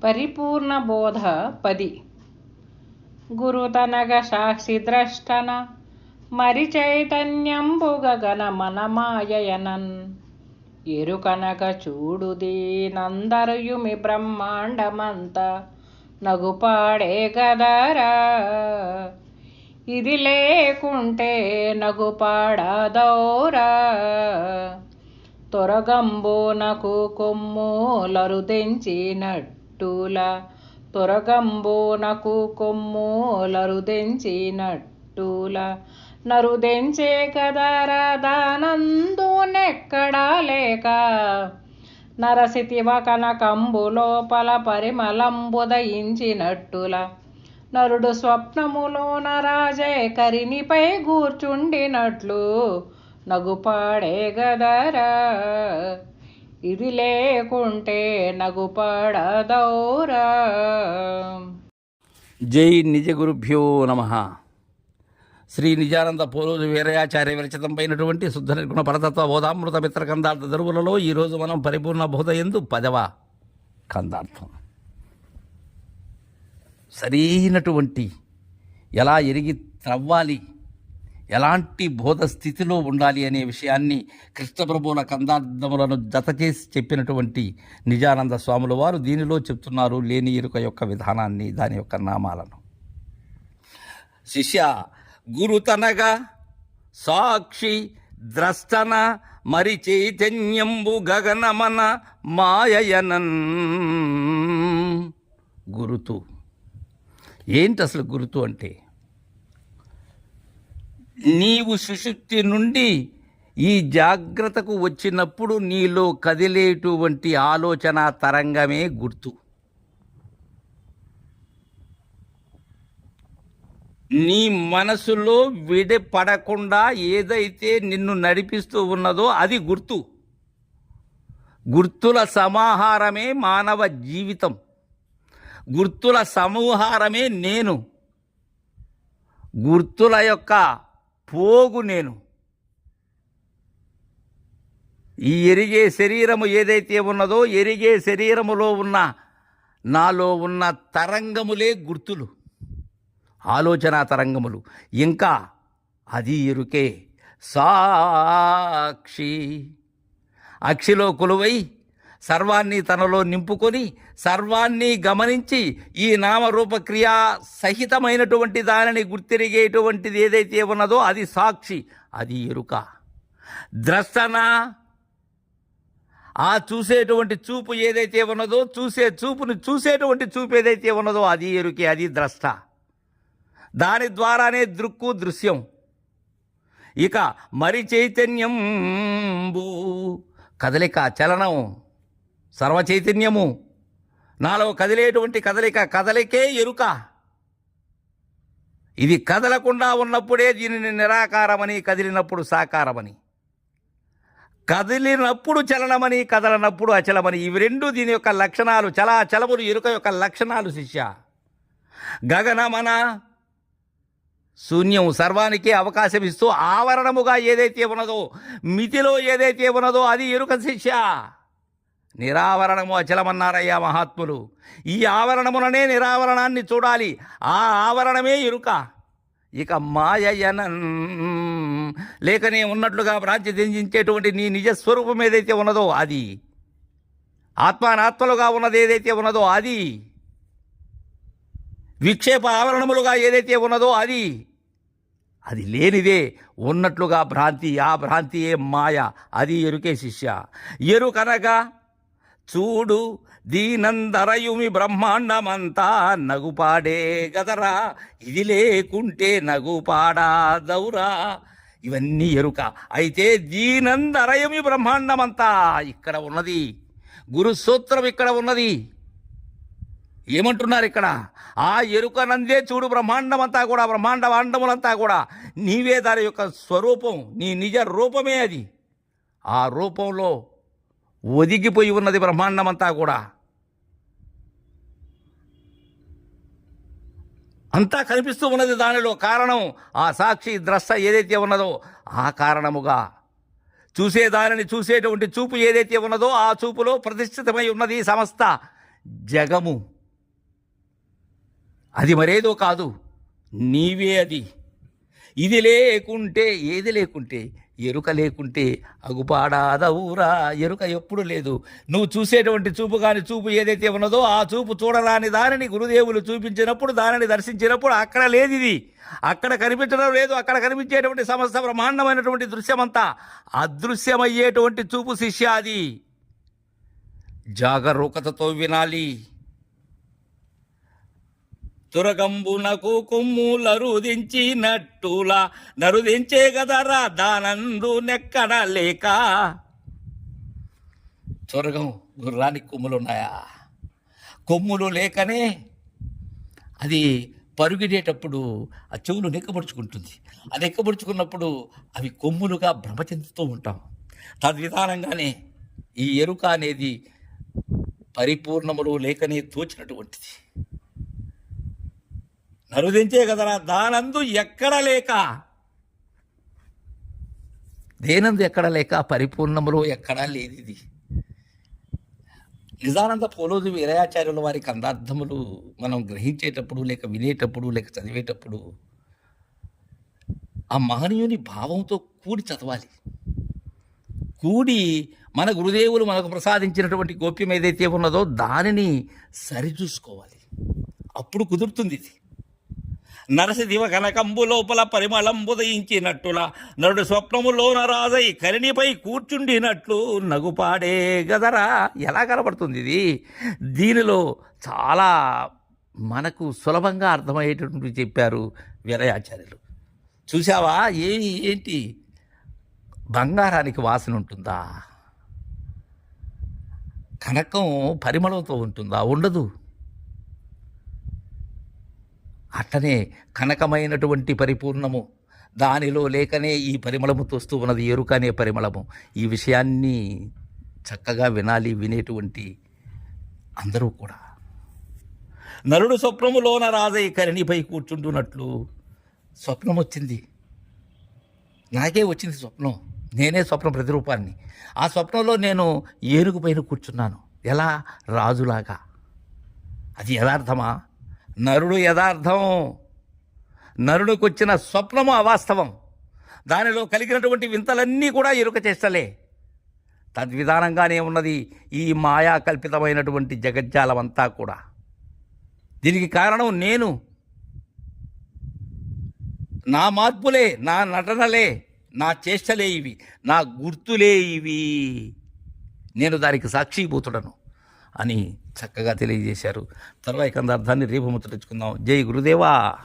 పరిపూర్ణ బోధ 10 గురుతనగ సాక్షి ద్రష్టన మరి చైతన్యంబు గగన మనమాయనన్ ఎరుకనక చూడుదీనందరయుమి బ్రహ్మాండమంత నగుపాడే గదరా. ఇది లేకుంటే నగుపాడదౌరా. తొరగంబోనకు కొమ్ములరుదెంచినట్టుల తొరగంబోనకు కొమ్ములరుదెంచినట్టుల నరుదెంచే కదరా. దానందు నెక్కడా లేక నరసితివ కనకంబు లోపల పరిమళంబుదయించినట్టుల నరుడు స్వప్నములోన రాజే కరినిపై కూర్చుండినట్లు నగుపాడే గదరా. ఇది లేకుంటే నగుపాడదౌరా. జై నిజ గురుభ్యో నమః. శ్రీ నిజానంద పోలూరు వీరయాచార్య విరచితంపైనటువంటి శుద్ధ నిర్గుణ పరతత్వ బోధామృత మిత్ర కందార్థ దరువులలో ఈరోజు మనం పరిపూర్ణ బోధ యందు 10వ కందార్థం సరైనటువంటి ఎలా ఎరిగి త్రవ్వాలి, ఎలాంటి బోధ స్థితిలో ఉండాలి అనే విషయాన్ని కృష్ణప్రభువుల కందార్థములను జత చేసి చెప్పినటువంటి నిజానంద స్వాముల వారు దీనిలో చెప్తున్నారు లేని ఎరుక యొక్క విధానాన్ని, దాని యొక్క నామాలను. శిష్య గురుతనగా సాక్షి ద్రష్టన మరి చైతన్యంబు గగనమన మాయనన్. గురుతు ఏంటి అసలు? గురుతు అంటే నీవు సుషుప్తి నుండి ఈ జాగ్రత్తకు వచ్చినప్పుడు నీలో కదిలేటువంటి ఆలోచన తరంగమే గుర్తు. నీ మనసులో విడిపడకుండా ఏదైతే నిన్ను నడిపిస్తూ ఉన్నదో అది గుర్తు. గుర్తుల సమాహారమే మానవ జీవితం. గుర్తుల సమూహారమే నేను. గుర్తుల యొక్క పోగు నేను. ఈ ఎరిగే శరీరము ఏదైతే ఉన్నదో ఎరిగే శరీరములో ఉన్న నాలో ఉన్న తరంగములే గుర్తులు, ఆలోచన తరంగములు. ఇంకా అది ఎరుకే. సాక్షి అక్షిలో కొలువై సర్వాన్ని తనలో నింపుకొని సర్వాన్ని గమనించి ఈ నామరూపక్రియా సహితమైనటువంటి దానిని గుర్తిరిగేటువంటిది ఏదైతే ఉన్నదో అది సాక్షి, అది ఎరుక. ద్రష్టన ఆ చూసేటువంటి చూపు ఏదైతే ఉన్నదో, చూసే చూపును చూసేటువంటి చూపు ఏదైతే ఉన్నదో అది ఎరుకే, అది ద్రష్ట. దాని ద్వారానే దృక్కు దృశ్యం. ఇక మరి చైతన్యంబు కదలిక, చలనం, సర్వచైతన్యము, నాలో కదిలేటువంటి కదలికే ఎరుక. ఇది కదలకుండా ఉన్నప్పుడే దీనిని నిరాకారమని, కదిలినప్పుడు సాకారమని, కదిలినప్పుడు చలనమని, కదలనప్పుడు అచలమని. ఇవి రెండు దీని యొక్క లక్షణాలు, చలములు ఎరుక యొక్క లక్షణాలు శిష్య. గగనమన శూన్యం, సర్వానికి అవకాశం ఇస్తూ ఆవరణముగా ఏదైతే ఉన్నదో, మితిలో ఏదైతే ఉన్నదో అది ఎరుక శిష్య. నిరావరణము అచలమన్నారయ్యా మహాత్ములు. ఈ ఆవరణముననే నిరావరణాన్ని చూడాలి. ఆ ఆవరణమే ఎరుక. ఇక మాయనన్ లేకనే ఉన్నట్లుగా భ్రాంతి చెందించేటువంటి నీ నిజస్వరూపం ఏదైతే ఉన్నదో అది, ఆత్మానాత్మలుగా ఉన్నది ఏదైతే ఉన్నదో అది, విక్షేప ఆవరణములుగా ఏదైతే ఉన్నదో అది, అది లేనిదే ఉన్నట్లుగా భ్రాంతి. ఆ భ్రాంతియే మాయ, అది ఎరుకే శిష్య. ఎరుకనగా చూడు దీనందరయుమి బ్రహ్మాండమంతా నగుపాడే గదరా. ఇది లేకుంటే నగుపాడదౌరా. ఇవన్నీ ఎరుక. అయితే దీనందరయుమి బ్రహ్మాండమంతా ఇక్కడ ఉన్నది. గురుసూత్రం ఇక్కడ ఉన్నది. ఏమంటున్నారు ఇక్కడ? ఆ ఎరుకనందే చూడు బ్రహ్మాండమంతా కూడా, బ్రహ్మాండములంతా కూడా నీవే, దాని యొక్క స్వరూపం, నీ నిజ రూపమే అది. ఆ రూపంలో ఒదిగిపోయి ఉన్నది బ్రహ్మాండమంతా కూడా. అంతా కనిపిస్తూ ఉన్నది దానిలో. కారణం ఆ సాక్షి ద్రష్ట ఏదైతే ఉన్నదో ఆ కారణముగా చూసేదానిని చూసేటువంటి చూపు ఏదైతే ఉన్నదో ఆ చూపులో ప్రతిష్ఠితమై ఉన్నది సమస్త జగము. అది మరేదో కాదు, నీవే అది. ఇది లేకుంటే, ఏది లేకుంటే, ఎరుక లేకుంటే అగుపాడాదవురా. ఎరుక ఎప్పుడు లేదు. నువ్వు చూసేటువంటి చూపు కాని చూపు ఏదైతే ఉన్నదో ఆ చూపు చూడరాని దానిని గురుదేవులు చూపించినప్పుడు, దానిని దర్శించినప్పుడు అక్కడ లేదు ఇది. అక్కడ కనిపించడం లేదు. అక్కడ కనిపించేటువంటి సమస్త బ్రహ్మాండమైనటువంటి దృశ్యమంతా అదృశ్యమయ్యేటువంటి చూపు శిష్య. అది జాగరూకతతో వినాలి. తురగంబునకు కొమ్ములరుదించినట్టులా నరుదించే గదరా దానందు నెక్కడ లేక. తురగం గుర్రానికి కొమ్ములున్నాయా? కొమ్ములు లేకనే అది పరుగిడేటప్పుడు ఆ చెవులు నెక్కబడుచుకుంటుంది. ఆ నెక్కబడుచుకున్నప్పుడు అవి కొమ్ములుగా భ్రమ చెందుతూ ఉంటాం. తద్విధానంగానే ఈ ఎరుక అనేది పరిపూర్ణములు లేకనే తోచినటువంటిది. నరుదించే కదరా దానందు ఎక్కడ లేక. దేనందు ఎక్కడ లేక, పరిపూర్ణములో ఎక్కడా లేదు ఇది. నిజానంద పోలోజు వీరయాచార్యుల వారి కందార్థములు మనం గ్రహించేటప్పుడు, లేక వినేటప్పుడు, లేక చదివేటప్పుడు ఆ మహనీయుని భావంతో కూడి చదవాలి. కూడి మన గురుదేవులు మనకు ప్రసాదించినటువంటి గోప్యం ఏదైతే ఉన్నదో దానిని సరిచూసుకోవాలి. అప్పుడు కుదురుతుంది ఇది. నరసిదివ కనకంబు లోపల పరిమళంబుదయించినట్టులా నరుడు స్వప్నములోన రాజై కరిణిపై కూర్చుండినట్లు నగుపాడే గదరా. ఎలా కనబడుతుంది ఇది? దీనిలో చాలా మనకు సులభంగా అర్థమయ్యేటటువంటి చెప్పారు వీరయాచార్యులు. చూసావా, ఏంటి బంగారానికి వాసన ఉంటుందా? కనకం పరిమళంతో ఉంటుందా? ఉండదు. అట్లనే కనకమైనటువంటి పరిపూర్ణము దానిలో లేకనే ఈ పరిమళము తోస్తూ ఉన్నది, ఎరుక అనే పరిమళము. ఈ విషయాన్ని చక్కగా వినాలి వినేటువంటి అందరూ కూడా. నరుడు స్వప్నములోన రాజై కరిణిపై కూర్చుంటున్నట్లు. స్వప్నం వచ్చింది, నాకే వచ్చింది స్వప్నం. నేనే స్వప్న ప్రతిరూపాన్ని. ఆ స్వప్నంలో నేను ఏనుగు పైన కూర్చున్నాను. ఎలా? రాజులాగా. అది యథార్థమా? నరుడు యథార్థం. నరుడికి వచ్చిన స్వప్నము అవాస్తవం. దానిలో కలిగినటువంటి వింతలన్నీ కూడా ఎరుక చేస్తలే. తద్విధానంగానే ఉన్నది ఈ మాయా కల్పితమైనటువంటి జగజ్జాలమంతా కూడా. దీనికి కారణం నేను, నా మార్పులే, నా నటనలే, నా చేష్టలే ఇవి, నా గుర్తులే ఇవి. నేను దానికి సాక్షిభూతుడను అని చక్కగా తెలియజేశారు. తర్వాయి కందార్థాన్ని రేపు ముచ్చటించుకుందాం. జై గురుదేవా.